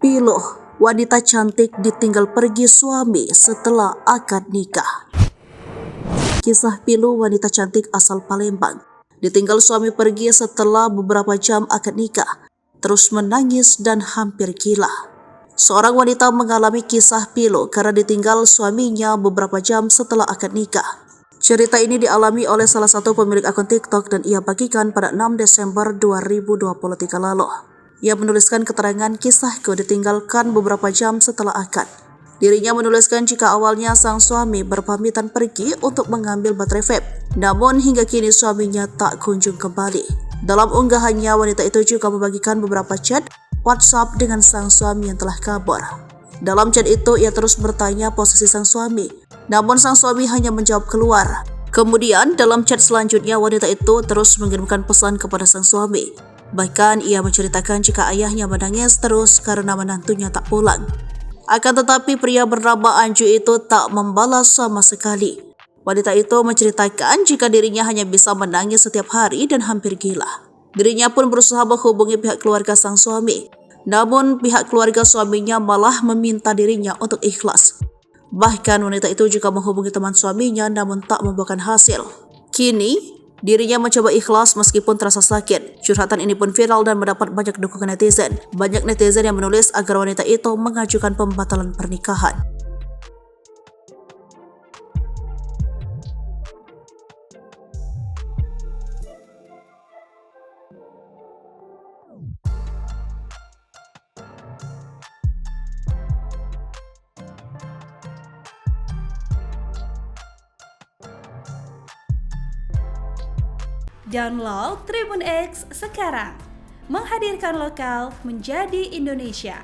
Piluh, wanita cantik ditinggal pergi suami setelah akad nikah. Kisah pilu wanita cantik asal Palembang ditinggal suami pergi setelah beberapa jam akad nikah, terus menangis dan hampir gila. Seorang wanita mengalami kisah pilu karena ditinggal suaminya beberapa jam setelah akad nikah. Cerita ini dialami oleh salah satu pemilik akun TikTok dan ia bagikan pada 6 Desember 2023 lalu. Ia menuliskan keterangan kisahku ditinggalkan beberapa jam setelah akad. Dirinya menuliskan jika awalnya sang suami berpamitan pergi untuk mengambil baterai vape, namun hingga kini suaminya tak kunjung kembali. Dalam unggahannya, wanita itu juga membagikan beberapa chat WhatsApp dengan sang suami yang telah kabur. Dalam chat itu, ia terus bertanya posisi sang suami, namun sang suami hanya menjawab keluar. Kemudian, dalam chat selanjutnya, wanita itu terus mengirimkan pesan kepada sang suami. Bahkan ia menceritakan jika ayahnya menangis terus karena menantunya tak pulang. Akan tetapi pria bernama Anju itu tak membalas sama sekali. Wanita itu menceritakan jika dirinya hanya bisa menangis setiap hari dan hampir gila. Dirinya pun berusaha menghubungi pihak keluarga sang suami. Namun pihak keluarga suaminya malah meminta dirinya untuk ikhlas. Bahkan wanita itu juga menghubungi teman suaminya namun tak membuahkan hasil. Kini, dirinya mencoba ikhlas meskipun terasa sakit. Curhatan ini pun viral dan mendapat banyak dukungan netizen. Banyak netizen yang menulis agar wanita itu mengajukan pembatalan pernikahan. Download Tribun X sekarang, menghadirkan lokal menjadi Indonesia.